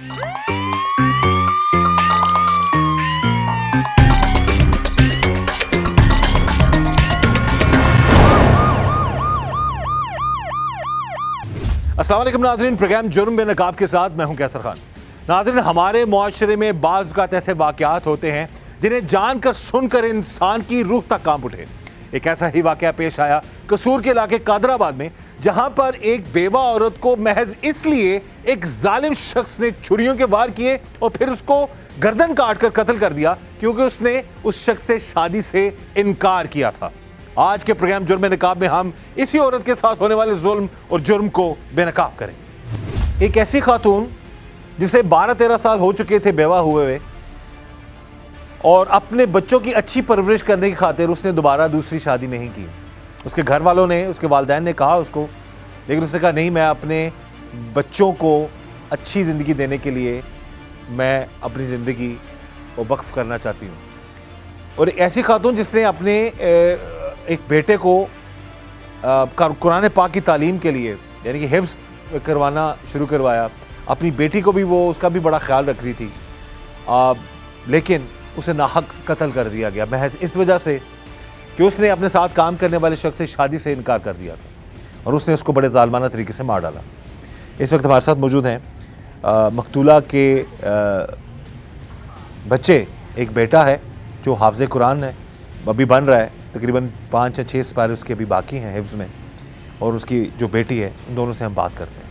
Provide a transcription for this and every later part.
अस्सलाम वालेकुम नाज़रीन, प्रोग्राम जुर्म बे नकाब के साथ मैं हूं कैसर खान। नाज़रीन, हमारे मुआशरे में बाज़ औक़ात ऐसे वाक़यात होते हैं जिन्हें जानकर सुनकर इंसान की रूह तक कांप उठे। एक ऐसा ही वाक़या पेश आया कसूर के इलाके कादराबाद में, जहां पर एक बेवा औरत को महज इसलिए एक जालिम शख्स ने छुरियों के वार किए और फिर उसको गर्दन काट कर कत्ल कर दिया क्योंकि उसने उस शख्स से शादी से इनकार किया था। आज के प्रोग्राम जुर्म नकाब में हम इसी औरत के साथ होने वाले जुल्म और जुर्म को बेनकाब करेंगे। एक ऐसी खातून जिसे 12-13 साल हो चुके थे बेवा हुए और अपने बच्चों की अच्छी परवरिश करने की खातिर उसने दोबारा दूसरी शादी नहीं की। उसके घर वालों ने, उसके वालिदैन ने कहा उसको, लेकिन उसने कहा नहीं, मैं अपने बच्चों को अच्छी ज़िंदगी देने के लिए मैं अपनी ज़िंदगी को वक्फ करना चाहती हूँ। और ऐसी खातून जिसने अपने एक बेटे को कुरान पाक की तालीम के लिए यानी कि हिफ्ज़ करवाना शुरू करवाया, अपनी बेटी को भी वो उसका भी बड़ा ख्याल रख रही थी, लेकिन उसे नाहक कत्ल कर दिया गया महज इस वजह से कि उसने अपने साथ काम करने वाले शख्स से शादी से इनकार कर दिया था और उसने उसको बड़े ज़ालिमाना तरीके से मार डाला। इस वक्त हमारे साथ मौजूद हैं मकतूला के बच्चे, एक बेटा है जो हाफ़िज़ कुरान है, अभी बन रहा है, तकरीबन 5 या 6 सिपारे उसके अभी बाकी हैं हिफ्ज़ में, और उसकी जो बेटी है, उन दोनों से हम बात करते हैं।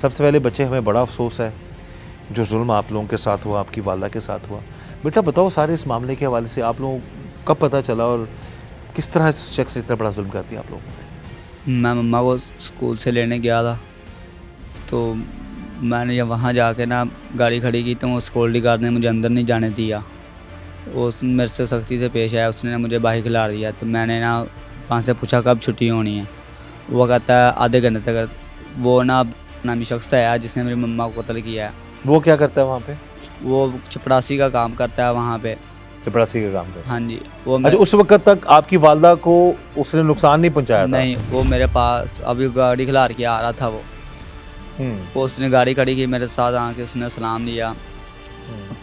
सबसे पहले बच्चे, हमें बड़ा अफसोस है जो जुल्म आप लोगों के साथ हुआ, आपकी वालदा के साथ हुआ। बेटा बताओ, सारे इस मामले के हवाले से आप लोगों को कब पता चला और किस तरह इस शख्स इतना बड़ा जुल्म कर दिया आप लोगों ने? मैं मम्मा को स्कूल से लेने गया था, तो मैंने जब वहाँ जाके ना गाड़ी खड़ी की तो वो सिक्योरिटी गार्ड ने मुझे अंदर नहीं जाने दिया। वो मेरे से सख्ती से पेश आया, उसने मुझे बाहर खिला दिया। तो मैंने ना वहाँ से पूछा कब छुट्टी होनी है, वो कहता है आधे घंटे तक। वो ना नामी शख्स है जिसने मेरी मम्मा को कत्ल किया है। वो क्या करता है वहाँ पे? वो चपरासी का काम करता है वहाँ पे। चपरासी का काम करता है? हाँ जी। वो अच्छा, उस वक्त तक आपकी वालदा को उसने नुकसान नहीं पहुँचाया था? नहीं, वो मेरे पास अभी गाड़ी खिला के आ रहा था। वो उसने गाड़ी खड़ी की, मेरे साथ आके उसने सलाम दिया।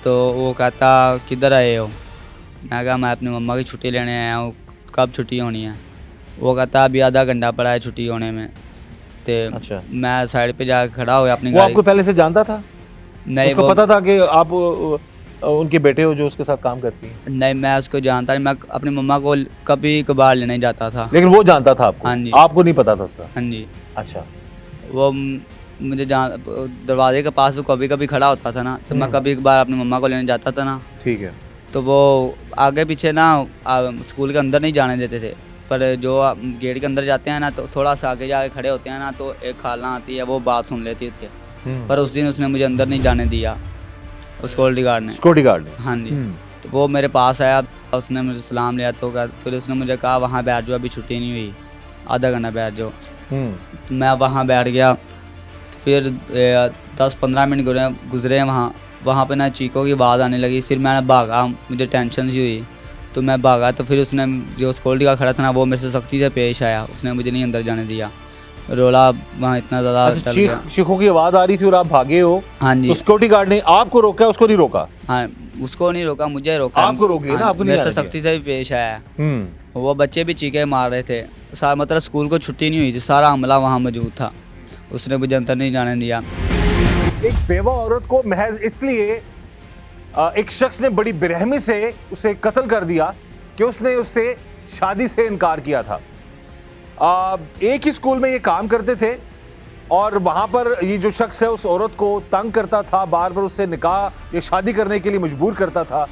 तो वो कहता किधर आए हो? मैं कहा मैं अपनी मम्मा की छुट्टी लेने आया हूँ, कब छुट्टी होनी है? वो कहता अभी आधा घंटा पड़ा है छुट्टी होने में। तो अच्छा। मैं साइड पे जाकर खड़ा हो अपनी वो गाड़ी। आपको पहले से जानता था? नहीं, उसको पता था कि आप उनके बेटे हो जो उसके साथ काम करती हैं? नहीं, मैं उसको जानता नहीं। मैं अपनी मम्मा को कभी कभार लेने जाता था। लेकिन वो जानता था आपको? हाँ जी। आपको नहीं पता था उसका? हाँ जी। अच्छा। वो मुझे दरवाजे के पास वो कभी कभी खड़ा होता था ना, तो मैं कभी कभार अपनी मम्मा को लेने जाता था ना। ठीक है। तो वो आगे पीछे ना स्कूल के अंदर नहीं जाने देते थे, पर जो गेट के अंदर जाते हैं ना तो थोड़ा सा आगे जाके खड़े होते हैं ना, तो एक खाला आती है, वो बात सुन लेती होती है। पर उस दिन उसने मुझे अंदर नहीं जाने दिया, उस सिक्योरिटी गार्ड ने। सिक्योरिटी गार्ड ने? हाँ जी। तो वो मेरे पास आया, उसने मुझे सलाम लिया, तो फिर उसने मुझे कहा वहाँ बैठ जाओ, अभी छुट्टी नहीं हुई, आधा घंटा बैठ जाओ। मैं वहाँ बैठ गया। फिर 10-15 मिनट गुजरे वहाँ पे ना चीखों की आवाज़ आने लगी। फिर मैंने भागा, मुझे टेंशन सी हुई, तो मैं भागा। तो फिर उसने, जो सिक्योरिटी का खड़ा था ना, वो मेरे से सख्ती से पेश आया, उसने मुझे नहीं अंदर जाने दिया। रोला वहाँ इतना ज़्यादा। अच्छा, चीखों की आवाज़ आ रही थी और आप भागे हो? हाँ जी। तो सिक्योरिटी गार्ड ने आपको रोका, उसको नहीं रोका? हाँ, उसको नहीं रोका, मुझे रोका। आपको रोक लिया ना, आपको नहीं मेरे से जाने सख्ती से भी पेश आया। दिया? वो बच्चे भी चीखे मार रहे थे, सारा मतलब स्कूल को छुट्टी नहीं हुई थी, सारा अमला वहाँ मौजूद था, उसने मुझे अंदर नहीं जाने दिया। एक बेवा औरत को महज इसलिए एक शख्स ने बड़ी बेरहमी से उसे कत्ल कर दिया कि उसने उससे शादी से इनकार किया था। एक ही स्कूल में ये काम करते थे और वहां पर ये जो शख्स है उस औरत को तंग करता था, बार बार उससे निकाह या शादी करने के लिए मजबूर करता था,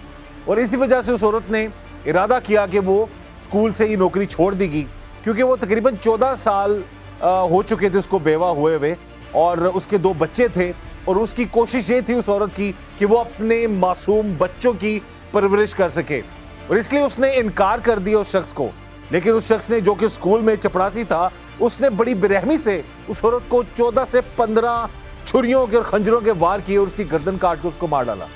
और इसी वजह से उस औरत ने इरादा किया कि वो स्कूल से ही नौकरी छोड़ देगी, क्योंकि वो तकरीबन 14 साल हो चुके थे उसको बेवा हुए और उसके 2 बच्चे थे, और उसकी कोशिश ये थी उस औरत की कि वो अपने मासूम बच्चों की परवरिश कर सके, और इसलिए उसने इनकार कर दिया उस शख्स को। लेकिन उस शख्स ने, जो कि स्कूल में चपरासी था, उसने बड़ी बेरहमी से उस औरत को 14 से 15 छुरियों के और खंजरों के वार किए और उसकी गर्दन काट कर उसको मार डाला।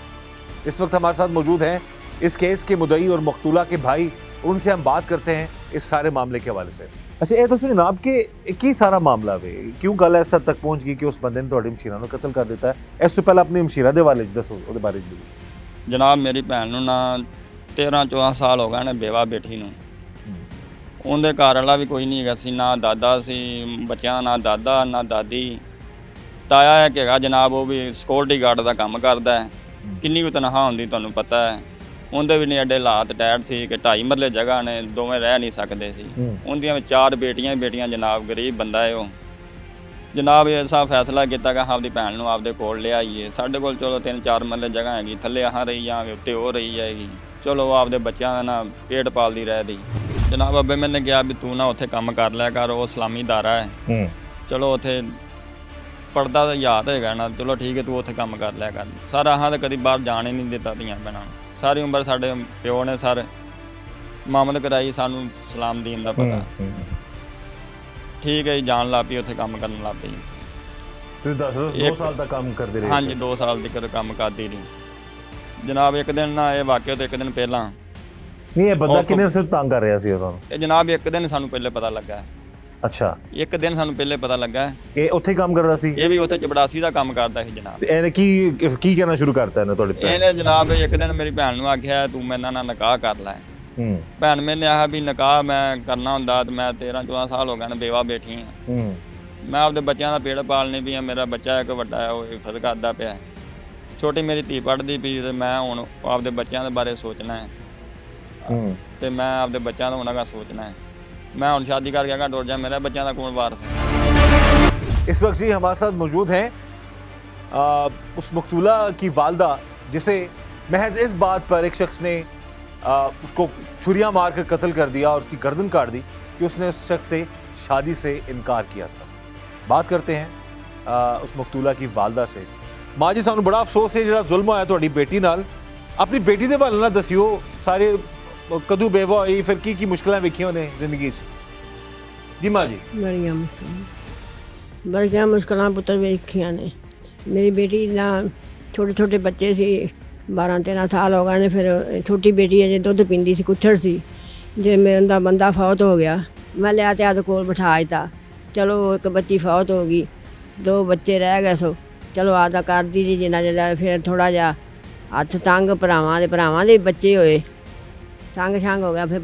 इस वक्त हमारे साथ मौजूद हैं इस केस के मुद्दई और मकतूला के भाई, उनसे हम बात करते हैं इस सारे मामले के हवाले से। अच्छा ये तुसीं जनाब कि की सारा मामला वे क्यों गल इस हद तक पहुंच गई कि उस बंदे ने तुहाडी मशीरा नूं कतल कर दिता है। इस तो पहले अपनी मशीरा दे हवाले च दसो, ਉਹਦੇ ਬਾਰੇ ਚ। जनाब मेरी भैन नूं ना 13-14 साल हो गए ने बेवा बेटी नूं। ਉਹਦੇ ਘਰ ਵਾਲਾ ਵੀ ਕੋਈ ਨਹੀਂ ਹੈਗਾ ਸੀ, ਨਾ ਦਾਦਾ ਸੀ ਬੱਚਿਆਂ ਦਾ, ਨਾ ਦਾਦਾ ਨਾ ਦਾਦੀ। ਤਾਇਆ ਇੱਕ ਹੈਗਾ ਜਨਾਬ, ਉਹ ਵੀ ਸਿਕਿਉਰਟੀ ਗਾਰਡ ਦਾ ਕੰਮ ਕਰਦਾ ਹੈ। ਕਿੰਨੀ ਕੁ ਤਨਖਾਹ ਹੁੰਦੀ ਤੁਹਾਨੂੰ ਪਤਾ ਹੈ। ਉਹਦੇ ਵੀ ਨਹੀਂ ਐਡੇ ਹਾਲਾਤ ਟੈਟ ਸੀ ਕਿ 2.5 ਮਰਲੇ ਜਗ੍ਹਾ ਨੇ, ਦੋਵੇਂ ਰਹਿ ਨਹੀਂ ਸਕਦੇ ਸੀ। ਉਹਦੀਆਂ 4 ਬੇਟੀਆਂ ਜਨਾਬ, ਗਰੀਬ ਬੰਦਾ ਹੈ ਉਹ। ਜਨਾਬ ਐਸਾ ਫੈਸਲਾ ਕੀਤਾ ਕਿ ਆਪਦੀ ਭੈਣ ਨੂੰ ਆਪਦੇ ਕੋਲ ਲਿਆਈਏ। ਸਾਡੇ ਕੋਲ ਚਲੋ 3-4 ਮਰਲੇ ਜਗ੍ਹਾ ਹੈਗੀ, ਥੱਲੇ ਆਹ ਰਹੀ ਜਾਵਾਂਗੇ, ਉੱਤੇ ਉਹ ਰਹੀ ਜਾਏਗੀ। ਚਲੋ ਆਪਦੇ ਬੱਚਿਆਂ ਦਾ ਨਾ ਪੇਟ ਪਾਲਦੀ ਰਹਦੀ। ਜਨਾਬ ਅੱਬੇ ਮੈਨੇ ਕਿਹਾ ਵੀ ਤੂੰ ਨਾ ਉੱਥੇ ਕੰਮ ਕਰ ਲਿਆ ਕਰ, ਉਹ ਇਸਲਾਮੀ ਅਦਾਰਾ ਹੈ। ਚਲੋ ਉੱਥੇ ਪੜਦਾ ਤਾਂ ਯਾਦ ਹੈਗਾ ਨਾ, ਚਲੋ ਠੀਕ ਹੈ ਤੂੰ ਉੱਥੇ ਕੰਮ ਕਰ ਲਿਆ ਕਰ। ਸਰ ਆਹਾਂ ਤਾਂ ਕਦੀ ਬਾਹਰ ਜਾਣ ਹੀ ਨਹੀਂ ਦਿੱਤਾ ਧੀਆਂ ਭੈਣਾਂ ਨੂੰ। ਸਾਰੀ ਉਮਰ ਸਾਡੇ ਪਿਓ ਨੇ ਸਰ ਮਾਮਦ ਕਰਾਈ, ਸਾਨੂੰ ਸਲਾਮ ਦੀਨ ਦਾ ਪਤਾ। ਠੀਕ ਹੈ ਜੀ, ਜਾਣ ਲੱਗ ਪਈ ਉੱਥੇ ਕੰਮ ਕਰਨ ਲੱਗ ਪਈ। ਤੁਸੀਂ ਦੱਸ ਰਹੇ 2 ਸਾਲ ਤੱਕ ਕੰਮ ਕਰਦੇ ਰਹੇ? ਹਾਂਜੀ 2 ਸਾਲ ਤੱਕ ਕੰਮ ਕਰਦੀ ਰਹੀ ਜਨਾਬ। ਇੱਕ ਦਿਨ ਨਾ ਇਹ ਵਾਕਿਆ ਤੋਂ ਇੱਕ ਦਿਨ ਪਹਿਲਾਂ ਨਹੀਂ ਇਹ ਬੰਦਾ ਕਿੰਨੇ ਸਿਰ ਤੰਗ ਕਰ ਰਿਹਾ ਸੀ ਉਹਨਾਂ ਨੂੰ? ਇਹ ਜਨਾਬ ਇੱਕ ਦਿਨ ਸਾਨੂੰ ਪਹਿਲੇ ਪਤਾ ਲੱਗਾ। ਅੱਛਾ ਇੱਕ ਦਿਨ ਸਾਨੂੰ ਪਹਿਲੇ ਪਤਾ ਲੱਗਾ। ਇਹ ਉੱਥੇ ਹੀ ਕੰਮ ਕਰਦਾ ਸੀ? ਇਹ ਵੀ ਉੱਥੇ ਚਪੜਾਸੀ ਦਾ ਕੰਮ ਕਰਦਾ ਸੀ ਜਨਾਬ। ਤੇ ਇਹਨੇ ਕੀ ਕਹਿਣਾ ਸ਼ੁਰੂ ਕਰਤਾ ਇਹਨੇ ਤੁਹਾਡੇ ਭੈਣ? ਇਹਨੇ ਜਨਾਬ ਇੱਕ ਦਿਨ ਮੇਰੀ ਭੈਣ ਨੂੰ ਆਖਿਆ ਤੂੰ ਮੇਰੇ ਨਾਲ ਨਿਕਾਹ ਕਰ ਲੈ। ਭੈਣ ਮੈਨੇ ਆਖਿਆ ਵੀ ਨਿਕਾਹ ਮੈਂ ਕਰਨਾ ਹੁੰਦਾ ਤੇ ਮੈਂ 13-14 ਸਾਲ ਹੋ ਗਏ ਨੇ ਬੇਵਾ ਬੈਠੀ ਹਾਂ। ਮੈਂ ਆਪਦੇ ਬੱਚਿਆਂ ਦਾ ਪੇਟ ਪਾਲਣੇ ਵੀ ਆ। ਮੇਰਾ ਬੱਚਾ ਇੱਕ ਵੱਡਾ ਹੈ, ਉਹ ਹਿਫਜ਼ ਕਰਦਾ ਪਿਆ। ਛੋਟੀ ਮੇਰੀ ਧੀ ਪੜ੍ਹਦੀ ਪਈ ਤੇ ਮੈਂ ਹੁਣ ਆਪਦੇ ਬੱਚਿਆਂ ਦੇ ਬਾਰੇ ਸੋਚਣਾ ਹੈ ਤੇ ਮੈਂ ਆਪਦੇ ਬੱਚਿਆਂ ਦਾ ਉਹਨਾਂ ਦਾ ਸੋਚਣਾ ਹੈ। मैं उन शादी करके आगे डोर जाए, मेरा बच्चा का कौन वारस है। इस वक्त जी हमारे साथ मौजूद हैं उस मकतूला की वालदा जिसे महज इस बात पर एक शख्स ने उसको छुरियां मार कर कत्ल कर दिया और उसकी गर्दन काट दी कि उसने उस शख्स से शादी से इनकार किया था। बात करते हैं उस मकतूला की वालदा से। माँ जी सानू बड़ा अफसोस है जो जुल्म होया तुहाडी बेटी नाल। अपनी बेटी दे हवाले नाल दसियो सारे कदू बेवा हुई, फिर की मुश्किलें वेखियां ने जिंदगी च? जी माँ जी। बड़ियां मुश्किलां पुत्तर वेखियां ने। मेरी बेटी ना छोटे छोटे बच्चे सी, 12-13 साल हो गए ने। फिर छोटी बेटी अजे दुध पींदी सी, कुत्थड़ सी। जे मेरा बंदा फौत हो गया, मैं लिया ते आदे कोल बिठा दिता। चलो एक बच्ची फौत हो गई, 2 बच्चे रह गए। सो चलो आदा कर दी जी जिन्ना जिन्ना। फिर थोड़ा जा हत्थ तंग भरावां दे बच्चे होए, तंग शंग हो गया। फिर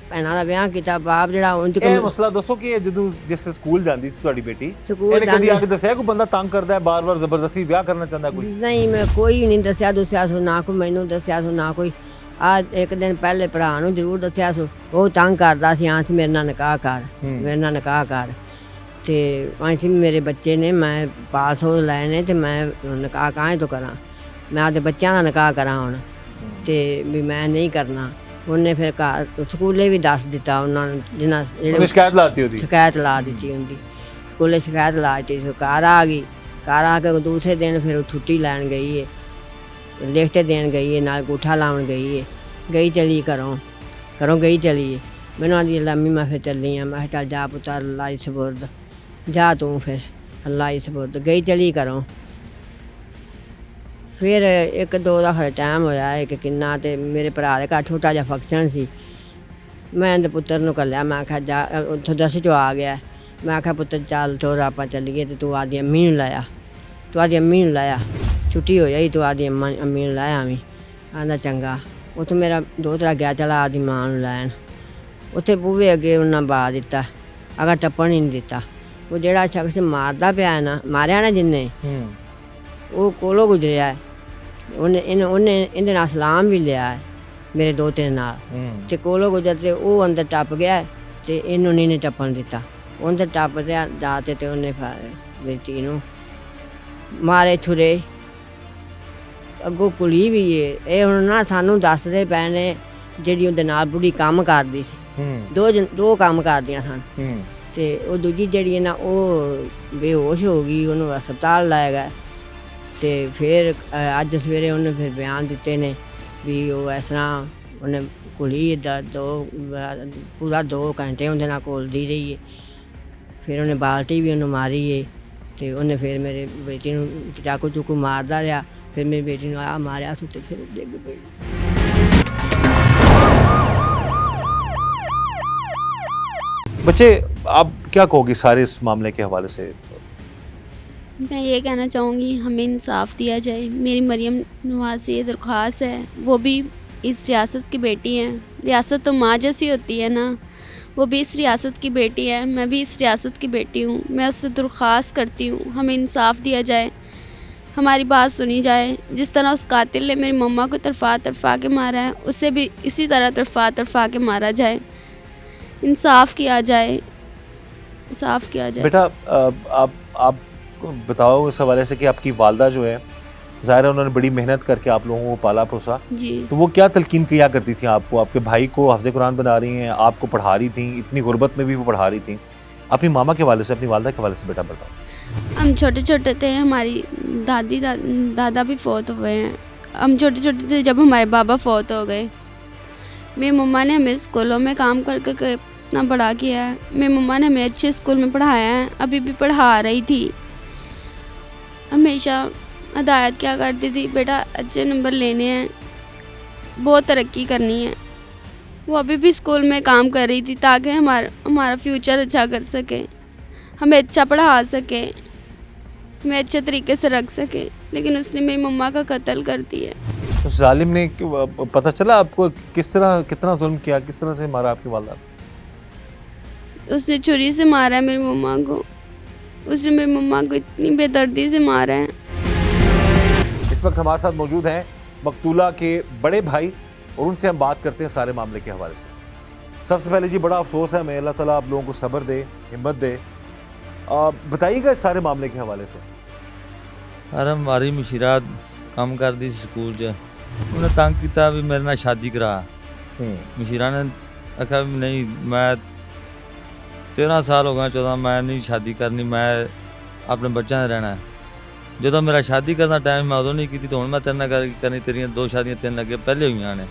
भैणां दा ब्याह कीता। बाप जेहड़ा उंज ਇਹ ਮਸਲਾ ਦੱਸੋ ਕਿ ਜਦੋਂ ਜਿਸ ਸਕੂਲ ਜਾਂਦੀ ਸੀ ਤੁਹਾਡੀ ਬੇਟੀ, ਸਕੂਲ ਇਹਨੇ ਕਦੀ ਆ ਕੇ ਦੱਸਿਆ ਕੋਈ ਬੰਦਾ ਤੰਗ ਕਰਦਾ ਹੈ, ਬਾਰ-ਬਾਰ ਜ਼ਬਰਦਸਤੀ ਵਿਆਹ ਕਰਨਾ ਚਾਹੁੰਦਾ ਕੋਈ? ਨਹੀਂ ਮੈਂ ਕੋਈ ਨਹੀਂ ਦੱਸਿਆ ਸੋ, ਨਾ ਕੋਈ ਮੈਨੂੰ ਦੱਸਿਆ ਸੋ, ਨਾ ਕੋਈ। ਆ ਇੱਕ ਦਿਨ ਪਹਿਲੇ ਭਰਾ ਨੂੰ ਜ਼ਰੂਰ ਦੱਸਿਆ ਸੋ, ਉਹ ਤੰਗ ਕਰਦਾ ਸੀ। ਆਂਸ ਮੇਰੇ ਨਾਲ ਨਿਕਾਹ ਕਰ, ਮੇਰੇ ਨਾਲ ਨਿਕਾਹ ਕਰ। ਤੇ ਆਂਸੀ ਮੇਰੇ ਬੱਚੇ ਨੇ, ਮੈਂ ਪਾਸ ਹੋ ਲਏ ਨੇ ਤੇ ਮੈਂ ਨਿਕਾਹ ਕਾਹੇ ਤੋਂ ਕਰਾਂ? ਮੈਂ ਆਪਦੇ ਬੱਚਿਆਂ ਦਾ ਨਿਕਾਹ ਕਰਾਂ ਹੁਣ ਤੇ ਵੀ ਮੈਂ ਨਹੀਂ ਕਰਨਾ। ਉਹਨੇ ਫਿਰ ਘਰ ਸਕੂਲੇ ਵੀ ਦੱਸ ਦਿੱਤਾ ਉਹਨਾਂ ਨੂੰ, ਜਿਹਨਾਂ ਜਿਹੜੇ ਸ਼ਿਕਾਇਤ ਲਾਤੀ ਉਹਦੀ, ਸ਼ਿਕਾਇਤ ਲਾ ਦਿੱਤੀ ਹੁੰਦੀ। ਸਕੂਲੇ ਸ਼ਿਕਾਇਤ ਲਾ ਦਿੱਤੀ। ਘਰ ਆ ਗਈ। ਘਰ ਆ ਕੇ ਦੂਸਰੇ ਦਿਨ ਫਿਰ ਉਹ ਛੁੱਟੀ ਲੈਣ ਗਈ ਹੈ, ਲਿਖਤ ਦੇਣ ਗਈ ਹੈ, ਨਾਲ ਅੰਗੂਠਾ ਲਾਉਣ ਗਈ ਹੈ। ਗਈ ਚਲੀ ਘਰੋਂ ਗਈ ਚਲੀ ਹੈ। ਮੈਨੂੰ ਆਂਦੀ ਲੰਮੀ ਮੈਂ ਫਿਰ ਚੱਲੀ ਹਾਂ। ਮੈਂ ਕਿਹਾ ਚੱਲ ਜਾ ਪੁੱਤਰ, ਅੱਲਾ ਹੀ ਸਬੁਰਦ, ਜਾ ਤੂੰ ਫਿਰ, ਅੱਲਾ ਹੀ ਸਬੁਰਦ। ਗਈ ਚਲੀ ਘਰੋਂ। ਫਿਰ 1-2 ਦਾ ਫਿਰ ਟਾਈਮ ਹੋਇਆ ਹੈ ਕਿ ਕਿੰਨਾ। ਤੇ ਮੇਰੇ ਭਰਾ ਦੇ ਘਰ ਛੋਟਾ ਜਿਹਾ ਫੰਕਸ਼ਨ ਸੀ। ਮੈਂ ਇਹਦੇ ਪੁੱਤਰ ਨੂੰ ਘੱਲਿਆ। ਮੈਂ ਆਖਿਆ ਜਾ, ਉੱਥੋਂ 10 ਚੋਂ ਆ ਗਿਆ। ਮੈਂ ਆਖਿਆ ਪੁੱਤਰ ਚੱਲ ਤੋਰ ਆਪਾਂ ਚੱਲੀਏ ਤੇ ਤੂੰ ਆਦੀ ਅੰਮੀ ਨੂੰ ਲਾਇਆ, ਛੁੱਟੀ ਹੋ ਜਾਈ, ਤੂੰ ਆਦੀ ਅੰਮੀ ਨੂੰ ਲਾਇਆ ਆਵੀਂ। ਆਂਦਾ ਚੰਗਾ। ਉੱਥੇ ਮੇਰਾ ਦੋਤਰਾ ਗਿਆ ਚਲਾ ਆਦੀ ਮਾਂ ਨੂੰ ਲੈਣ। ਉੱਥੇ ਬੂਹੇ ਅੱਗੇ ਉਹਨਾਂ ਬਾ ਦਿੱਤਾ, ਅਗਾ ਟੱਪਣ ਹੀ ਨਹੀਂ ਦਿੱਤਾ। ਉਹ ਜਿਹੜਾ ਸ਼ਖਸ ਮਾਰਦਾ ਪਿਆ ਨਾ, ਮਾਰਿਆ ਨਾ ਜਿੰਨੇ, ਉਹ ਕੋਲੋਂ ਗੁਜ਼ਰਿਆ ਹੈ। ਉਹਨੇ ਇਹਦੇ ਨਾਲ ਸਲਾਮ ਵੀ ਲਿਆ ਹੈ ਮੇਰੇ ਦੋਤੇ ਨਾਲ। ਤੇ ਕੋਲੋਂ ਗੁਜ਼ਰ ਤੇ ਉਹ ਅੰਦਰ ਟੱਪ ਗਿਆ ਤੇ ਇਹਨੂੰ ਨਹੀਂ ਟੱਪਣ ਦਿੱਤਾ। ਅੰਦਰ ਟੱਪ ਦਿਆ ਜਾ ਤੇ ਉਹਨੇ ਬੇਟੀ ਨੂੰ ਮਾਰੇ ਛੁਰੇ। ਅੱਗੋਂ ਕੁੜੀ ਵੀ ਏ। ਇਹ ਹੁਣ ਨਾ ਸਾਨੂੰ ਦੱਸਦੇ ਪਏ ਨੇ, ਜਿਹੜੀ ਉਹਦੇ ਨਾਲ ਬੁੜੀ ਕੰਮ ਕਰਦੀ ਸੀ। ਦੋ ਕੰਮ ਕਰਦੀਆਂ ਸਨ। ਤੇ ਉਹ ਦੂਜੀ ਜਿਹੜੀ ਹੈ ਨਾ, ਉਹ ਬੇਹੋਸ਼ ਹੋ ਗਈ, ਉਹਨੂੰ ਹਸਪਤਾਲ ਲਾਇਆ ਗਿਆ। ਤੇ ਫਿਰ ਅੱਜ ਸਵੇਰੇ ਉਹਨੇ ਫਿਰ ਬਿਆਨ ਦਿੱਤੇ ਨੇ ਵੀ ਉਹ ਇਸ ਤਰ੍ਹਾਂ ਉਹਨੇ ਕੁੜੀ ਦਾ ਪੂਰਾ 2 ਘੰਟੇ ਉਹਦੇ ਨਾਲ ਘੁਲਦੀ ਰਹੀ ਹੈ। ਫਿਰ ਉਹਨੇ ਬਾਲਟੀ ਵੀ ਉਹਨੂੰ ਮਾਰੀ ਹੈ। ਤੇ ਉਹਨੇ ਫਿਰ ਮੇਰੇ ਬੇਟੀ ਨੂੰ ਚਾਕੂ ਚੂਕੂ ਮਾਰਦਾ ਰਿਹਾ। ਫਿਰ ਮੇਰੀ ਬੇਟੀ ਨੂੰ ਆ ਮਾਰਿਆ ਸੀ ਤੇ ਫਿਰ ਡਿੱਗ ਪਈ। बच्चे, आप क्या कहोगे सारे इस मामले के हवाले से? मैं ये कहना चाहूँगी हमें इंसाफ दिया जाए। मेरी मरियम नवाज से ये दरख्वास्त है, वो भी इस रियासत की बेटी हैं। रियासत तो माँ जैसी होती है ना, वो भी इस रियासत की बेटी है, मैं भी इस रियासत की बेटी हूँ। मैं उससे दरख्वास्त करती हूँ हमें इंसाफ दिया जाए, हमारी बात सुनी जाए। जिस तरह उस कातिल ने मेरी मम्मा को तरफा के मारा है, उसे भी इसी तरह तरफा के मारा जाए, इंसाफ किया जाए, इंसाफ किया जाए। बेटा, आप बताओ इस हवाले से कि आपकी वालदा जो है, ज़ाहिर है उन्होंने बड़ी मेहनत करके आप लोगों को पाला पोसा, जी। तो वो क्या तलकीन किया करती थी आपको? आपके भाई को हाफ़िज़ कुरान बना रही हैं, आपको पढ़ा रही थी, इतनी गुर्बत में भी वो पढ़ा रही थी। अपनी मामा के हवाले से, अपनी वालदा के हवाले से बेटा बताओ। हम छोटे छोटे थे, हमारी दादा भी फौत हुए हैं। हम छोटे छोटे थे जब हमारे बाबा फौत हो गए। मेरी मम्मा ने हमें स्कूलों में काम करके इतना बड़ा किया है। मेरी मम्मा ने हमें अच्छे स्कूल में पढ़ाया है, अभी भी पढ़ा रही थी। हमेशा हदायत क्या करती थी, बेटा अच्छे नंबर लेने हैं, बहुत तरक्की करनी है। वो अभी भी स्कूल में काम कर रही थी ताकि हमारा फ्यूचर अच्छा कर सके, हमें अच्छा पढ़ा सके, हमें अच्छे तरीके से रख सके, लेकिन उसने मेरी मम्मा का कत्ल कर दिया। उस जालिम ने पता चला आपको किस तरह, कितना जुल्म किया, किस तरह से मारा आपकी वालदा? उसने छुरी से मारा है मेरी मम्मा को, उसने मेरी मम्मा को इतनी बेदर्दी से मारा है। इस वक्त हमारे साथ मौजूद हैं मकतूला के बड़े भाई, और उनसे हम बात करते हैं सारे मामले के हवाले से। सबसे पहले जी, बड़ा अफसोस है, मैं अल्लाह ताला आप लोगों को सब्र दे, हिम्मत दे। बताइएगा इस सारे मामले के हवाले से। सर हमारी मुशीरा काम करती स्कूल च, उन्हें तंग किया भी मेरे नाल शादी करा। मुशीरा ने आखा भी नहीं, मैं 13 साल हो गए, 14, मैं नहीं शादी करनी, मैं अपने बच्चों से रहना है। जो मेरा शादी करना टाइम मैं उदों नहीं की, तो हुण मैं तेरे नाल करनी, तेरियां 2 शादियां 3 अगे पहले हुई ने,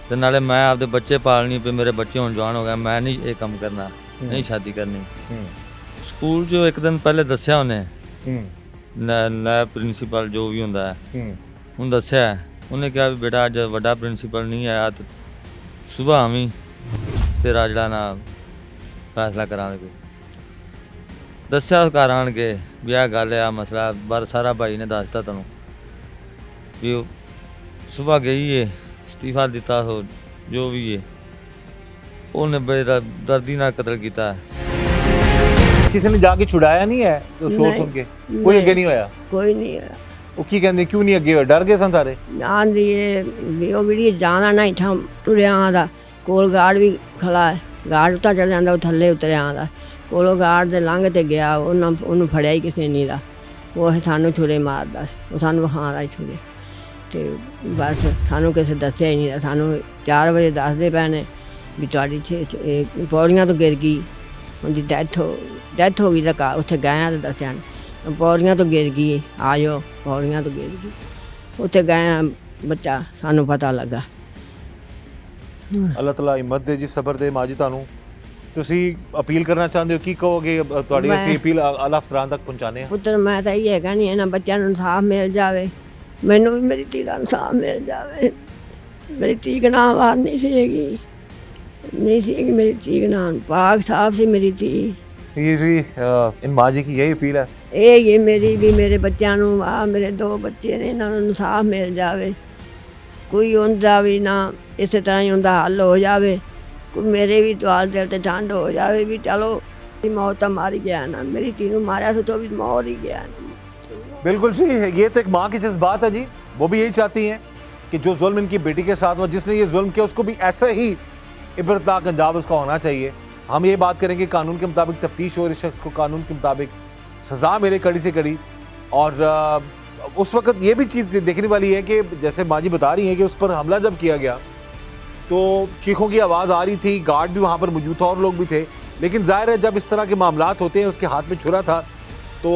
ते नाले मैं आपदे बच्चे पालनी पे, मेरे बच्चे हुण जवान हो गए, मैं नहीं ये काम करना, नहीं शादी करनी। स्कूल जो एक दिन पहले दस्या उन्हें, नया प्रिंसीपल जो भी हुंदा है उन्हें दस्या, उन्हें कहा भी बेटा अज वड्डा प्रिंसीपल नहीं आया, तो सुबह आवी तेरा जिहड़ा ना फैसला करांगे। दस्या उस घर आन के भी आ गल आ मसला, बार सारा भाई ने दसता तैनूं भी सुबह गई है, इस्तीफा दिता हो जो भी है, उन्हें बेदर्दी नाल कतल किया है। किसी ने जाके छुड़ाया नहीं है तो शोर नहीं, सुन के? कोई अगे नहीं होया? कोई नहीं है। वो की कहंदे, क्यों नहीं अगे होया? डर गए सन सारे? जान दिए भी वो भी जाना नहीं था, टुरिया आंदा कोल गार्ड भी खड़ा है, गार्ड उता चल जाता, वो थले उतरिया आंदा, कोलों गार्ड दे लंघ ते गया, उन्होंने फड़िया ही किसी नहीं दा, वो सानू छुरे मारदा, वो सानू वखांदा ही छुरे, तो बस सानू किसी दस्या ही नहीं रहा। सानू 4 बजे दसदे पए ने भी तुहाडी पौड़ियां तो गिर गई, उनकी डेथ हो गई, तो उत्थे गए तो दस्या नहीं, पौड़ियां तो गिर गई, आ जाओ पौड़ियां तो गिर गई, उत्थे गए बच्चा, सानू पता लगा। अल्लाह ताला हिम्मत दे जी, सबर दे। माँ जी ਤੁਹਾਨੂੰ ਤੁਸੀਂ ਅਪੀਲ ਕਰਨਾ ਚਾਹੁੰਦੇ ਹੋ, ਕੀ ਕਹੋਗੇ ਤੁਹਾਡੀ ਅਸੀਂ ਅਪੀਲ ਆਲਾ ਅਫਸਰਾਂ ਤੱਕ ਪਹੁੰਚਾਣੇ ਆ? ਪੁੱਤਰ ਮੈਂ ਤਾਂ ਇਹ ਹੈਗਾ ਨਹੀਂ, ਇਹਨਾਂ ਬੱਚਿਆਂ ਨੂੰ ਇਨਸਾਫ ਮਿਲ ਜਾਵੇ, ਮੈਨੂੰ ਵੀ ਮੇਰੀ ਧੀ ਦਾ ਇਨਸਾਫ ਮਿਲ ਜਾਵੇ। ਮੇਰੀ ਧੀ ਗੁਨਾਹਵਾਰ ਨਹੀਂ ਸੀ ਹੈਗੀ, नहीं सी कि मेरी धी नाम पाक साफ सी मेरी धी। ये जी इन माँ जी की यही अपील है। ये मेरी भी मेरे बच्चों नूं आ मेरे 2 बच्चे ने, इन्हां नूं इंसाफ मिल जावे, कोई उनका भी ना इस तरह ही उनका हल हो जावे, कोई मेरे भी द्वार दिल ते ठंड हो जावे भी चलो मौत तो मार गया ना, मेरी धी नूं मारिया तो भी मौत ही गया ना। बिल्कुल जी, ये तो एक माँ की जज्बात है जी, वो भी यही चाहती हैं कि जो जुल्म इनकी बेटी के साथ हुआ, जिसने ये जुल्म किया उसको भी ऐसे ही इबरतनाक अंजाम उसका होना चाहिए। हम ये बात करेंगे कानून के मुताबिक तफ्तीश हो, इस शख्स को कानून के मुताबिक सज़ा मिले कड़ी से कड़ी। और उस वक्त ये भी चीज़ देखने वाली है कि जैसे माँ जी बता रही हैं कि उस पर हमला जब किया गया तो चीखों की आवाज़ आ रही थी, गार्ड भी वहाँ पर मौजूद था और लोग भी थे, लेकिन जाहिर है जब इस तरह के मामलात होते हैं, उसके हाथ में छुरा था तो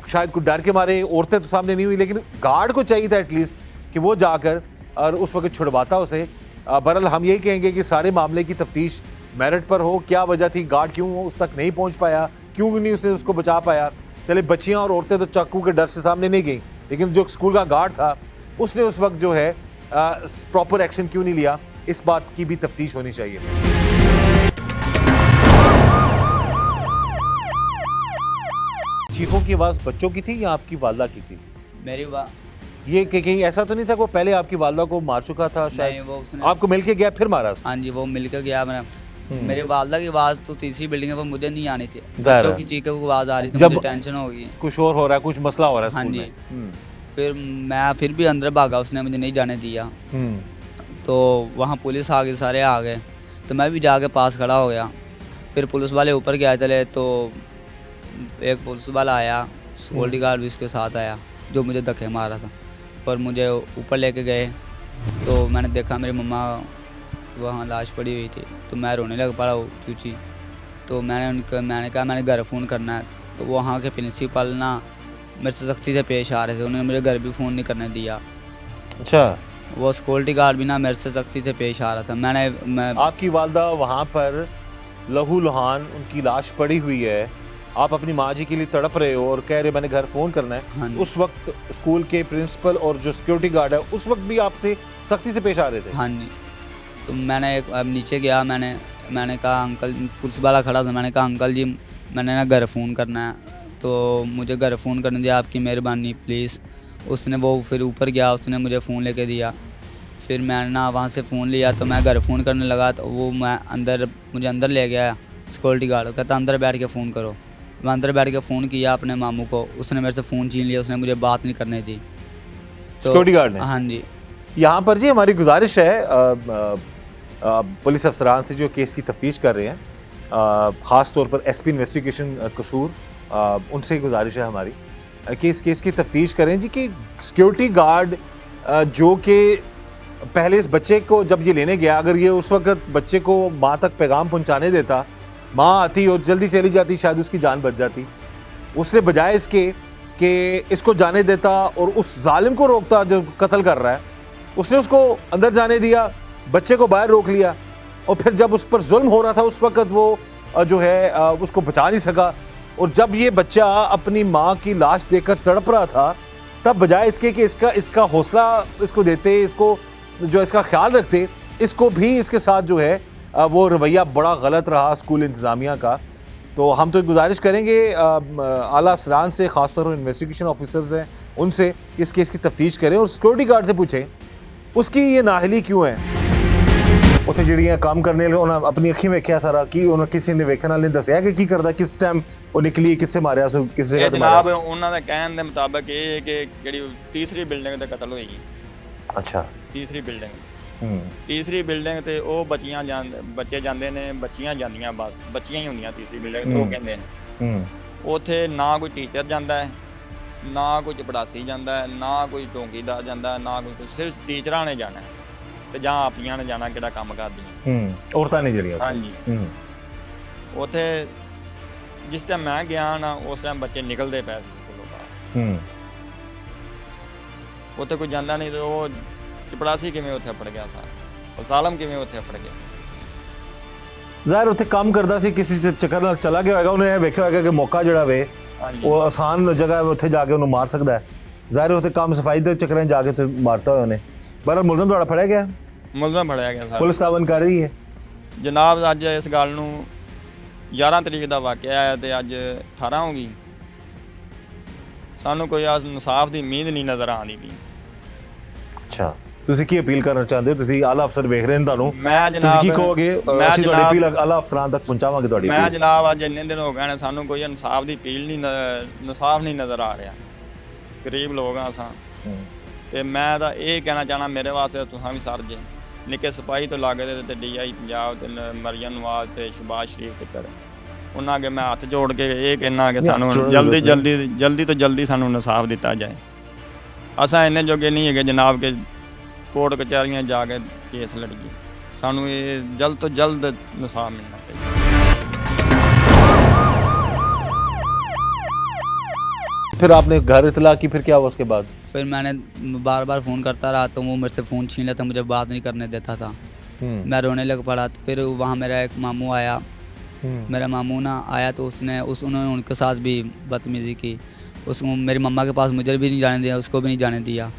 शायद कुछ डर के मारे औरतें तो सामने नहीं हुई, लेकिन गार्ड को चाहिए था एटलीस्ट कि वो जाकर और उस वक्त छुड़वाता उसे। बहरहाल हम यही कहेंगे कि सारे मामले की तफ्तीश मेरिट पर हो, क्या वजह थी, गार्ड क्यों उस तक नहीं पहुंच पाया, क्यों नहीं उसने उसको बचा पाया। चले बच्चियां और औरतें तो चाकू के डर से सामने नहीं गई, लेकिन जो स्कूल का गार्ड था उसने उस वक्त जो है प्रॉपर एक्शन क्यों नहीं लिया, इस बात की भी तफ्तीश होनी चाहिए। चीखों की आवाज़ बच्चों की थी या आपकी वालदा की थी? मेरी बा ये कि कहीं ऐसा तो नहीं था कि वो पहले आपकी वालदा को मार चुका था नहीं, शायद, वो उसने आपको मिल के गया फिर मारा? हाँ जी, वो मिल के गया। मेरी वालदा की आवाज़ तो तीसरी बिल्डिंग पर मुझे नहीं आनी थी, ज़ाहिर बच्चों है। की चीखों की आवाज़ आ रही थी, जब- मुझे टेंशन हो गई। कुछ और हो रहा है, कुछ मसला हो रहा है हाँ स्कूल जी। में। फिर मैं फिर भी अंदर भागा, उसने मुझे नहीं जाने दिया। तो वहाँ पुलिस आ गई, सारे आ गए, तो मैं भी जाके पास खड़ा हो गया। फिर पुलिस वाले ऊपर गए चले, तो एक पुलिस वाला आया, सिक्योरिटी गार्ड भी उसके साथ आया, जो मुझे धक्के मार रहा था। फिर मुझे ऊपर लेके गए, तो मैंने देखा मेरी मम्मा वहाँ लाश पड़ी हुई थी, तो मैं रोने लग पड़ा चूची। तो मैंने कहा मैंने घर फ़ोन करना है। तो वहाँ के प्रिंसिपल ना मेरे से सख्ती से पेश आ रहे थे, उन्होंने मुझे घर भी फ़ोन नहीं करने दिया। अच्छा, वो सिक्योरिटी गार्ड भी ना मेरे से सख्ती से पेश आ रहा था। मैं आपकी वालदा वहाँ पर लहू लुहान, उनकी लाश पड़ी हुई है, आप अपनी माँ जी के लिए तड़प रहे हो और कह रहे हो मैंने घर फ़ोन करना हाँ है। जी। उस वक्त स्कूल के प्रिंसिपल और जो सिक्योरिटी गार्ड है उस वक्त भी आपसे सख्ती से पेश आ रहे थे? हाँ जी। तो मैंने अब नीचे गया, मैंने कहा अंकल, पुलिस वाला खड़ा था, मैंने कहा अंकल जी मैंने ना घर फ़ोन करना है, तो मुझे घर फ़ोन करने दिया, आपकी मेहरबानी प्लीज़। उसने वो फिर ऊपर गया, उसने मुझे फ़ोन लेके दिया। फिर मैंने ना वहाँ से फ़ोन लिया, तो मैं घर फ़ोन करने लगा, तो वो मुझे अंदर ले गया सिक्योरिटी गार्ड, कहता अंदर बैठ के फ़ोन करो। मैं अंदर बैठ के फ़ोन किया अपने मामू को, उसने मेरे से फ़ोन छीन लिया, उसने मुझे बात नहीं करने दी। सिक्योरिटी गार्ड ने? हाँ जी। यहाँ पर जी हमारी गुजारिश है पुलिस अफसरान से जो केस की तफ्तीश कर रहे हैं, ख़ास तौर पर एसपी इन्वेस्टिगेशन कसूर, उनसे गुजारिश है हमारी कि इस केस की तफ्तीश करें जी कि सिक्योरिटी गार्ड जो कि पहले इस बच्चे को जब ये लेने गया, अगर ये उस वक्त बच्चे को माँ तक पैगाम पहुँचाने देता, माँ आती और जल्दी चली जाती, शायद उसकी जान बच जाती। उसने बजाय इसके कि इसको जाने देता और उस जालिम को रोकता जो कत्ल कर रहा है, उसने उसको अंदर जाने दिया, बच्चे को बाहर रोक लिया, और फिर जब उस पर जुल्म हो रहा था उस वक्त वो जो है उसको बचा नहीं सका। और जब ये बच्चा अपनी माँ की लाश देखकर तड़प रहा था, तब बजाय इसके कि इसका हौसला इसको देते, इसको जो इसका ख्याल रखते, इसको भी इसके साथ जो है वो रवैया बड़ा गलत रहा स्कूल इंतज़ामिया का। तो हम तो गुजारिश करेंगे आला अफसरान से, खासतौर पर इन्वेस्टिगेशन ऑफिसर्स हैं उनसे, इस केस की तफ्तीश करें और सिक्योरिटी गार्ड से पूछें उसकी ये नाहली क्यों है। ਉੱਥੇ ਜਿਹੜੀਆਂ ਕੰਮ ਕਰਨੇ ਵਾਲੇ ਉਹਨਾਂ ਆਪਣੀ ਅੱਖੀਂ ਵੇਖਿਆ ਸਾਰਾ, ਕੀ ਉਹਨਾਂ ਕਿਸੇ ਨੇ ਵੇਖਣ ਵਾਲੇ ਨੇ ਦੱਸਿਆ ਕਿ ਕੀ ਕਰਦਾ, ਕਿਸ ਟਾਈਮ ਉਹ ਨਿਕਲੀ, ਕਿੱਥੇ ਮਾਰਿਆ, ਸੋ ਕਿਸ ਜਗ੍ਹਾ ਇਹ ਤੇ ਜਨਾਬ ਮਾਰਿਆ? ਉਹਨਾਂ ਦੇ ਕਹਿਣ ਦੇ ਮੁਤਾਬਕ ਇਹ ਹੈ ਕਿ ਜਿਹੜੀ ਤੀਸਰੀ ਬਿਲਡਿੰਗ ਤੇ ਕਤਲ ਹੋਈ, ਅੱਛਾ। ਤੀਸਰੀ ਬਿਲਡਿੰਗ ਹੂੰ ਤੀਸਰੀ ਬਿਲਡਿੰਗ ਤੇ ਉਹ ਬੱਚੇ ਜਾਂਦੇ ਨੇ, ਬੱਚੀਆਂ ਜਾਂਦੀਆਂ, ਬਸ ਬੱਚੀਆਂ ਹੀ ਹੁੰਦੀਆਂ ਤੀਸਰੀ ਬਿਲਡਿੰਗ ਤੇ, ਉਹ ਕਹਿੰਦੇ ਨੇ ਹੂੰ ਉੱਥੇ ਨਾ ਕੋਈ ਟੀਚਰ ਜਾਂਦਾ ਹੈ, ਨਾ ਕੋਈ ਚਪੜਾਸੀ ਜਾਂਦਾ ਹੈ, ਨਾ ਕੋਈ ਚੌਂਕੀਦਾਰ ਜਾਂਦਾ ਹੈ, ਨਾ ਕੋਈ, ਸਿਰਫ ਟੀਚਰਾਂ ਨੇ ਜਾਣਾ ਹੈ ਤੇ ਜਾਂ ਆਪੀਆਂ ਨੇ ਜਾਣਾ ਕਿਹੜਾ ਕੰਮ ਕਰਦੀਆਂ। ਹੂੰ ਔਰਤਾਂ ਨੇ ਜਿਹੜੀਆਂ? ਹਾਂਜੀ। ਹੂੰ ਉੱਥੇ ਜਿਸ ਟਾਈਮ ਮੈਂ ਗਿਆ ਨਾ, ਉਸ ਟਾਈਮ ਬੱਚੇ ਨਿਕਲਦੇ ਪਏ ਸੀ ਸਕੂਲੋਂ ਬਾਹਰ। ਹੂੰ ਉੱਥੇ ਕੋਈ ਜਾਂਦਾ ਨਹੀਂ, ਤੇ ਉਹ ਚਪੜਾਸੀ ਕਿਵੇਂ ਉੱਥੇ ਅਪੜ ਗਿਆ ਸਾਰਾ, ਜ਼ਾਲਮ ਕਿਵੇਂ ਉੱਥੇ ਅਪੜ ਗਿਆ। ਜ਼ਾਹਿਰ ਉੱਥੇ ਕੰਮ ਕਰਦਾ ਸੀ, ਕਿਸੇ ਚੱਕਰ ਨਾਲ ਚਲਾ ਗਿਆ ਹੋਏਗਾ, ਉਹਨੇ ਇਹ ਵੇਖਿਆ ਹੋਏਗਾ ਕਿ ਮੌਕਾ ਜਿਹੜਾ ਵੇ ਹਾਂਜੀ ਉਹ ਆਸਾਨ ਜਗ੍ਹਾ ਹੈ, ਉੱਥੇ ਜਾ ਕੇ ਉਹਨੂੰ ਮਾਰ ਸਕਦਾ ਹੈ। ਜ਼ਾਹਿਰ ਉੱਥੇ ਕੰਮ ਸਫਾਈ ਦੇ ਚੱਕਰਾਂ 'ਚ ਜਾ ਕੇ ਉੱਥੇ ਮਾਰਤਾ ਹੋਇਆ ਉਹਨੇ। ਪਰ ਮੁਲਜ਼ਮ ਤੁਹਾਡਾ ਫੜਿਆ ਗਿਆ, ਮੁਲਜ਼ਮ ਫੜਿਆ ਗਿਆ ਸਾਰਾ। ਪੁਲਿਸ ਤਾਵਨ ਕਰ ਰਹੀ ਹੈ? ਜਨਾਬ ਅੱਜ ਇਸ ਗੱਲ ਨੂੰ 11 ਤਰੀਕ ਦਾ ਵਾਕਿਆ ਹੈ ਤੇ ਅੱਜ 18 ਹੋ ਗਈ, ਸਾਨੂੰ ਕੋਈ ਇਨਸਾਫ ਦੀ ਉਮੀਦ ਨਹੀਂ ਨਜ਼ਰ ਆਉਂਦੀ ਪਈ। ਅੱਛਾ, ਤੁਸੀਂ ਕੀ ਅਪੀਲ ਕਰਨਾ ਚਾਹੁੰਦੇ ਹੋ? ਤੁਸੀਂ ਆਲਾ ਅਫਸਰ ਵੇਖ ਰਹੇ ਨੇ ਤੁਹਾਨੂੰ, ਮੈਂ ਤੁਸੀਂ ਜਨਾਬ ਕੀ ਕਹੋਗੇ? ਮੈਂ ਅਸੀਂ ਤੁਹਾਡੀ ਜਨਾਬ ਅਪੀਲ ਆਲਾ ਅਫਸਰਾਂ ਤੱਕ ਪਹੁੰਚਾਵਾਂਗੇ ਤੁਹਾਡੀ ਮੈਂ ਅਪੀਲ। ਜਨਾਬ ਅੱਜ ਇੰਨੇ ਦਿਨ ਹੋ ਗਏ ਨੇ, ਸਾਨੂੰ ਕੋਈ ਇਨਸਾਫ ਦੀ ਅਪੀਲ ਨਹੀਂ, ਇਨਸਾਫ ਨਹੀਂ ਨਜ਼ਰ ਆ ਰਿਹਾ। ਗਰੀਬ ਲੋਕ ਆ ਅਸਾਂ, ਤੇ ਮੈਂ ਤਾਂ ਇਹ ਕਹਿਣਾ ਚਾਹਣਾ, ਮੇਰੇ ਵਾਸਤੇ ਤੁਸੀਂ ਵੀ ਸਰ ਜੇ ਨਿੱਕੇ ਸਿਪਾਹੀ ਤੋਂ ਲੱਗ ਤੇ DI ਪੰਜਾਬ ਤੇ ਮਰੀਮ ਨਵਾਜ਼ ਤੇ ਸ਼ਬਾਜ਼ ਸ਼ਰੀਫ ਤੱਕ, ਉਹਨਾਂ ਅੱਗੇ ਮੈਂ ਹੱਥ ਜੋੜ ਕੇ ਇਹ ਕਹਿਣਾ ਕਿ ਸਾਨੂੰ ਜਲਦੀ ਤੋਂ ਜਲਦੀ ਸਾਨੂੰ ਇਨਸਾਫ ਦਿੱਤਾ ਜਾਏ। ਅਸਾਂ ਇੰਨੇ ਜੋਗੇ ਨਹੀਂ ਹੈਗੇ ਜਨਾਬ ਕਿ ਕੋਰਟ ਕਚਹਿਰੀਆਂ ਜਾ ਕੇ ਕੇਸ ਲੜੀਏ, ਸਾਨੂੰ ਇਹ ਜਲਦ ਤੋਂ ਜਲਦ ਇਨਸਾਫ ਮਿਲਣਾ ਚਾਹੀਦਾ। फिर आपने घर इतला की, फिर क्या हुआ उसके बाद? फिर मैंने बार बार फ़ोन करता रहा, तो वो मेरे से फ़ोन छीन लेता, मुझे बात नहीं करने देता था। मैं रोने लग पड़ा। तो फिर वहाँ मेरा एक मामू आया, मेरा मामू ना आया, तो उन्होंने उनके साथ भी बदतमीज़ी की। उसको मेरी मम्मा के पास मुझे भी नहीं जाने दिया, उसको भी नहीं जाने दिया।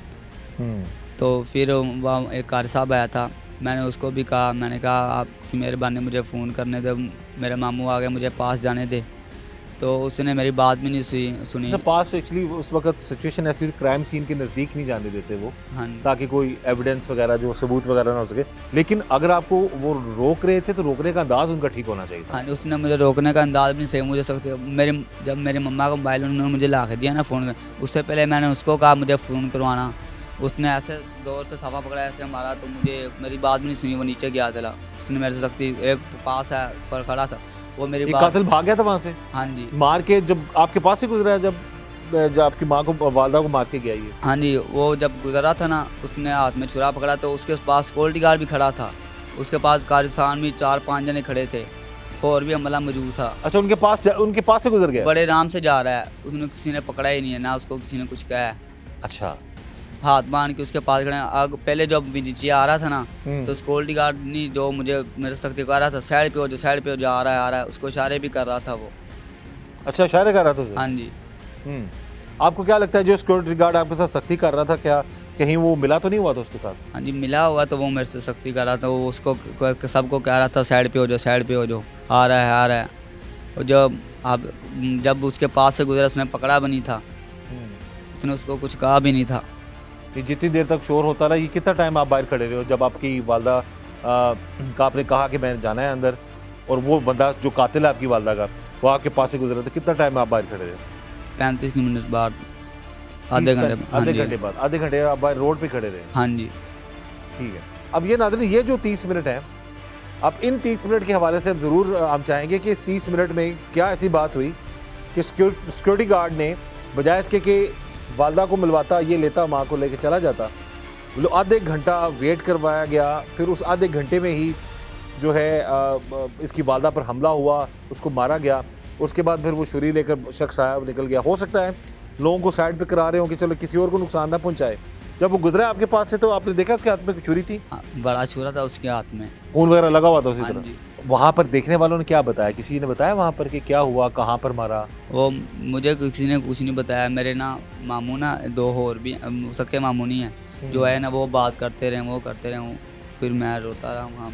तो फिर वहाँ एक कारी साहब आया था, मैंने उसको भी कहा, मैंने कहा आपकी मेहरबानी मुझे फ़ोन करने दे, मेरे मामू आ गए, मुझे पास जाने दे। तो उसने मेरी बात भी नहीं सुनी। अच्छा, पास एक्चुअली उस वक्त सिचुएशन ऐसी थी, क्राइम सीन के नज़दीक नहीं जाने देते वो, हाँ ताकि कोई एविडेंस वगैरह जो सबूत वगैरह ना हो सके। लेकिन अगर आपको वो रोक रहे थे तो रोकने का अंदाज उनका ठीक होना चाहिए था। हाँ, उसने मुझे रोकने का अंदाज भी नहीं सही मुझे सकते। जब मेरी मम्मा का मोबाइल उन्होंने मुझे ला के दिया ना फ़ोन, उससे पहले मैंने उसको कहा मुझे फ़ोन करवाना, उसने ऐसे दौर से थप्पा पकड़ा, ऐसे मारा, तो मुझे मेरी बात भी नहीं सुनी, वो नीचे गया चला। उसने मेरे से सख्ती, एक पास है पर खड़ा था, वो मेरी ये बात। कातिल भाग गया था वहाँ से हाँ जी, मार के, जब आपके पास से गुजरा है, जब आपकी माँ को, वालदा को मार के गया ये? हाँ जी, वो जब गुजरा था ना, उसने हाथ में छुरा पकड़ा, तो उसके पास सिक्योरिटी गार्ड भी खड़ा था, उसके पास कारसान भी 4-5 जने खड़े थे, और भी अमला मौजूद था। अच्छा, उनके पास से गुजर गया? बड़े आराम से जा रहा है, उसने किसी ने पकड़ा ही नहीं है, ना उसको किसी ने कुछ कहा है। अच्छा, हाथ बांध के उसके पास खड़े हैं। पहले जब नीचे आ रहा था ना, तो सिक्योरिटी गार्ड नहीं, जो मुझे मेरे सख्ती कर रहा था, साइड पे हो जो, साइड पे हो जो, आ रहा है, उसको इशारे भी कर रहा था वो। अच्छा, इशारे कर रहा था उसे? हाँ जी। आपको क्या लगता है जो सिक्योरिटी गार्ड आपके साथ सख्ती कर रहा था, क्या कहीं वो मिला तो नहीं हुआ था उसके साथ? हाँ जी, मिला हुआ तो वो मेरे से सख्ती कर रहा था, वो उसको सबको कह रहा था साइड पे हो जाओ, साइड पे हो जाओ, आ रहा है। और जब उसके पास से गुजरा, उसने पकड़ा भी नहीं था, उसने उसको कुछ कहा भी नहीं था। ये जितनी देर तक शोर होता रहा, ये कितना टाइम आप बाहर खड़े रहे हो? जब आपकी वालदा का आपने कहा कि मैंने जाना है अंदर, और वो बंदा जो कातिल है आपकी वालदा का, वो आपके पास से गुजरा, तो कितना टाइम आप बाहर खड़े रहे? 35 मिनट बाद, आधे घंटे। आधे घंटे बाद, आधे घंटे आप बाहर रोड पे खड़े रहे? हाँ जी। ठीक है। अब ये नाज़रीन, ये जो 30 मिनट है, अब इन 30 मिनट के हवाले से ज़रूर हम चाहेंगे कि इस 30 मिनट में क्या ऐसी बात हुई कि सिक्योरिटी गार्ड ने बजाय इसके कि वालदा को मिलवाता, ये लेता, माँ को लेके चला जाता, मतलब आधे घंटा वेट करवाया गया, फिर उस आधे घंटे में ही जो है इसकी वालदा पर हमला हुआ, उसको मारा गया, उसके बाद फिर वो छुरी लेकर शख्स आया, निकल गया। हो सकता है लोगों को साइड पे करा रहे हो कि चलो किसी और को नुकसान ना पहुंचाए। जब वो गुजरा आपके पास से, तो आपने देखा उसके हाथ में छुरी थी? हाँ, बड़ा छुरा था उसके हाथ में, खून वगैरह लगा हुआ था उसी हाँ तरह? जी। वहाँ पर देखने वालों ने क्या बताया? किसी ने बताया वहाँ पर कि क्या हुआ, कहाँ पर मारा? वो मुझे किसी ने कुछ नहीं बताया। मेरे ना मामू ना 2 और भी सके मामू नहीं है, जो है ना, वो बात करते रहे, फिर मैं रोता रहा वहाँ।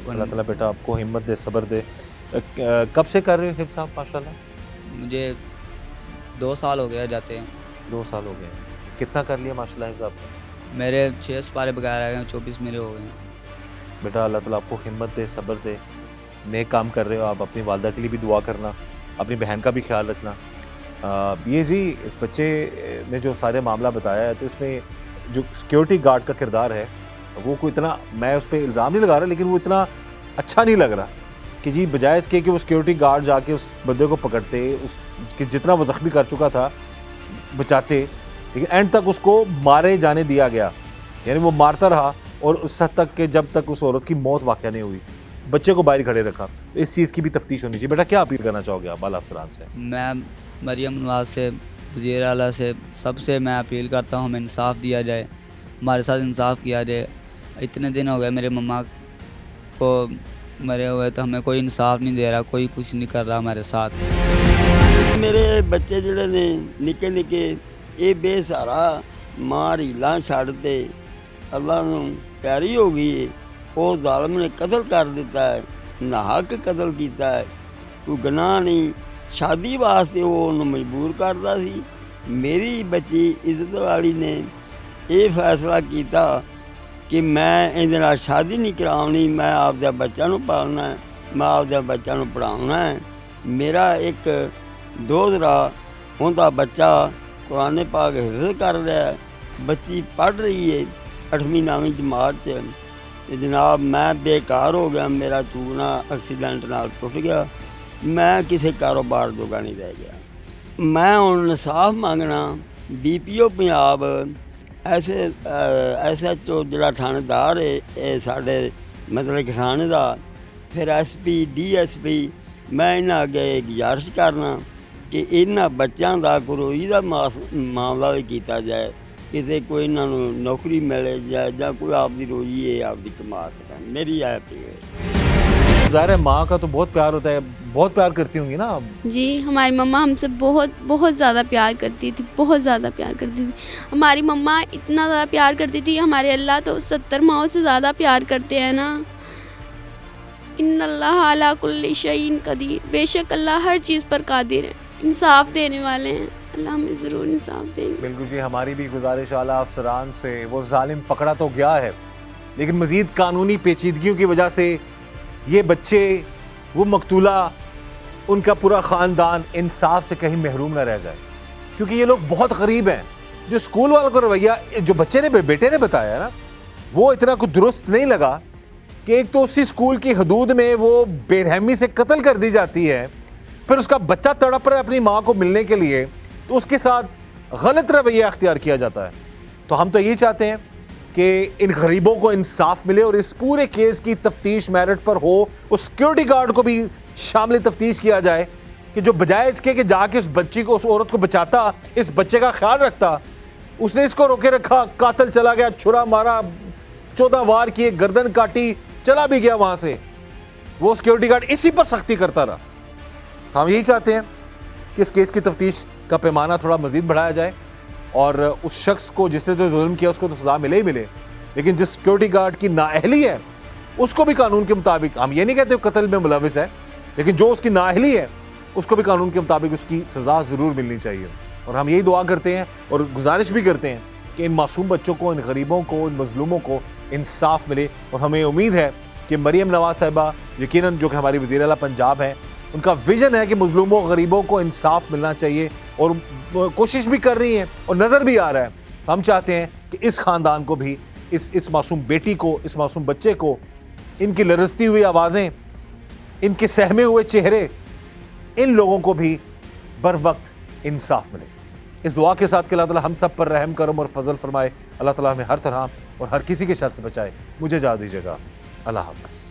अल्लाह ताला बेटा आपको हिम्मत दे, सब्र दे। कब से कर रहे हो हिफ्ज़ साहब माशाल्लाह? मुझे 2 साल हो गए जाते हैं। 2 साल हो गए। कितना कर लिया माशाल्लाह हिफ्ज़ आपने? मेरे 6 सुपारे बगैर रह गए, 24 मेरे हो गए। बेटा अल्लाह ताला आपको हिम्मत दे, सब्र दे। नेक काम कर रहे हो आप, अपनी वालदा के लिए भी दुआ करना, अपनी बहन का भी ख्याल रखना। ये जी, इस बच्चे ने जो सारे मामला बताया है, तो इसमें जो सिक्योरिटी गार्ड का किरदार है, वो कोई इतना, मैं उस पर इल्ज़ाम नहीं लगा रहा, लेकिन वो इतना अच्छा नहीं लग रहा कि जी बजाय इसके कि वो सिक्योरिटी गार्ड जाके उस बंदे को पकड़ते, उसके जितना वो ज़ख्मी कर चुका था बचाते, लेकिन एंड तक उसको मारे जाने दिया गया। यानी वो मारता रहा, और उस हद तक कि जब तक उस औरत की मौत वाक़या नहीं हुई, बच्चे को बाहर खड़े रखा। इस चीज़ की भी तफ्तीश होनी चाहिए। बेटा क्या अपील करना चाहोगे आप आला अफसरान से? मैं मरियम नवाज से, वज़ीर आला से, सबसे मैं अपील करता हूँ, हमें इंसाफ दिया जाए, हमारे साथ इंसाफ किया जाए। इतने दिन हो गए मेरे मम्मा को मरे हुए, तो हमें कोई इंसाफ नहीं दे रहा, कोई कुछ नहीं कर रहा हमारे साथ। मेरे बच्चे ਜਿਹੜੇ ਨੇ ਨਿੱਕੇ ਨਿੱਕੇ ਇਹ ਬੇਸਹਾਰਾ ਮਾਂ ਰੀਲਾਂ ਛੱਡ ਤੇ ਅੱਲਾ ਨੂੰ ਪਿਆਰੀ ਹੋ ਗਈ ਏ। ਉਹ ਜ਼ਾਲਮ ਨੇ ਕਤਲ ਕਰ ਦਿੱਤਾ ਹੈ, ਨਾਹਕ ਕਤਲ ਕੀਤਾ ਹੈ, ਕੋਈ ਗੁਨਾਹ ਨਹੀਂ। ਸ਼ਾਦੀ ਵਾਸਤੇ ਉਹ ਉਹਨੂੰ ਮਜਬੂਰ ਕਰਦਾ ਸੀ। ਮੇਰੀ ਬੱਚੀ ਇੱਜ਼ਤ ਵਾਲੀ ਨੇ ਇਹ ਫੈਸਲਾ ਕੀਤਾ ਕਿ ਮੈਂ ਇਹਦੇ ਨਾਲ ਸ਼ਾਦੀ ਨਹੀਂ ਕਰਾਉਣੀ, ਮੈਂ ਆਪਦੇ ਬੱਚਿਆਂ ਨੂੰ ਪਾਲਣਾ ਹੈ, ਮੈਂ ਆਪਦੇ ਬੱਚਿਆਂ ਨੂੰ ਪੜ੍ਹਾਉਣਾ ਹੈ। ਮੇਰਾ ਇੱਕ ਦੋਹਰਾ ਉਹਦਾ ਬੱਚਾ ਕੁਰਾਨ ਪਾਕ ਹਿਫਜ਼ ਕਰ ਰਿਹਾ ਹੈ, ਬੱਚੀ ਪੜ੍ਹ ਰਹੀ ਹੈ 8ਵੀਂ 9ਵੀਂ ਜਮਾਤ 'ਚ। ਤੇ ਜਨਾਬ ਮੈਂ ਬੇਕਾਰ ਹੋ ਗਿਆ, ਮੇਰਾ ਚੂਨਾ ਐਕਸੀਡੈਂਟ ਨਾਲ ਟੁੱਟ ਗਿਆ, ਮੈਂ ਕਿਸੇ ਕਾਰੋਬਾਰ ਜੋਗਾ ਨਹੀਂ ਰਹਿ ਗਿਆ। ਮੈਂ ਹੁਣ ਇਨਸਾਫ ਮੰਗਣਾ। DPO ਪੰਜਾਬ SHO ਜਿਹੜਾ ਥਾਣੇਦਾਰ ਹੈ ਇਹ ਸਾਡੇ ਮਤਲਬ ਕਿ ਥਾਣੇ ਦਾ, ਫਿਰ SP DSP, ਮੈਂ ਇਹਨਾਂ ਅੱਗੇ ਗੁਜ਼ਾਰਿਸ਼ ਕਰਨਾ ਕਿ ਇਹਨਾਂ ਬੱਚਿਆਂ ਦਾ ਕੋਈ ਰੋਜ਼ੀ ਦਾ ਮਾਮਲਾ ਵੀ ਕੀਤਾ ਜਾਏ, किसी को इन्हों नौकरी मिले या कोई आपकी रोजी है आपकी कमा सकन। मेरी यह अपील है। ज़ाहिर है माँ का तो बहुत प्यार होता है, बहुत प्यार करती होंगी ना आप? जी, हमारी मम्मा हमसे बहुत बहुत ज़्यादा प्यार करती थी, बहुत ज़्यादा प्यार करती थी। हमारी मम्मा इतना ज़्यादा प्यार करती थी, हमारे अल्लाह तो 70 माओं से ज़्यादा प्यार करते हैं ना। इन्नल्लाह अला कुल्ली शैइन कदीर, बेशक अल्लाह हर चीज़ पर कादिर है। इंसाफ देने वाले हैं, अल्लाह हमें ज़रूर इंसाफ देंगे। बिल्कुल जी, हमारी भी गुजारिश आला अफसरान से, वो जालिम पकड़ा तो गया है लेकिन मजीद कानूनी पेचीदगियों की वजह से ये बच्चे, वो मकतूला, उनका पूरा ख़ानदान इंसाफ से कहीं महरूम ना रह जाए, क्योंकि ये लोग बहुत गरीब हैं। जो स्कूल वालों का रवैया जो बच्चे ने, बेटे ने बताया ना, वो इतना कुछ दुरुस्त नहीं लगा कि एक तो उसी स्कूल की हदूद में वो बेरहमी से कत्ल कर दी जाती है, फिर उसका बच्चा तड़प रहा है अपनी माँ को मिलने के लिए, तो उसके साथ गलत रवैया अख्तियार किया जाता है। तो हम तो यही चाहते हैं कि इन गरीबों को इंसाफ मिले और इस पूरे केस की तफ्तीश मेरिट पर हो। उस सिक्योरिटी गार्ड को भी शामिल तफ्तीश किया जाए कि जो बजाय इसके कि जाके उस बच्ची को, उस औरत को बचाता, इस बच्चे का ख्याल रखता, उसने इसको रोके रखा, कातिल चला गया, छुरा मारा, 14 वार किए, गर्दन काटी, चला भी गया वहां से। वो सिक्योरिटी गार्ड इसी पर सख्ती करता रहा। हम यही चाहते हैं कि इस केस की तफ्तीश का पैमाना थोड़ा मजीद बढ़ाया जाए और उस शख्स को जिसने जो जुल्म किया उसको तो सजा मिले ही मिले, लेकिन जिस सिक्योरिटी गार्ड की नाअहली है उसको भी कानून के मुताबिक, हम ये नहीं कहते कत्ल में मुलविस है, लेकिन जो उसकी नाअहली है उसको भी कानून के मुताबिक उसकी सजा जरूर मिलनी चाहिए। और हम यही दुआ करते हैं और गुजारिश भी करते हैं कि इन मासूम बच्चों को, इन गरीबों को, इन मजलूमों को इंसाफ मिले। और हमें उम्मीद है कि मरियम नवाज साहिबा यकीनन, जो कि हमारी वज़ीर आला पंजाब है, उनका विजन है कि मजलूमों गरीबों को इंसाफ मिलना चाहिए और कोशिश भी कर रही हैं और नज़र भी आ रहा है। हम चाहते हैं कि इस ख़ानदान को भी, इस मासूम बेटी को, इस मासूम बच्चे को, इनकी लरजती हुई आवाज़ें, इनके सहमे हुए चेहरे, इन लोगों को भी बर वक्त इंसाफ मिले। इस दुआ के साथ कि अल्लाह ताला हम सब पर रहम करम और फजल फरमाए। अल्लाह ताला हमें हर तरह और हर किसी के शर से बचाए। मुझे इजाज़त दीजिएगा। अल्लाह हाफ़िज़।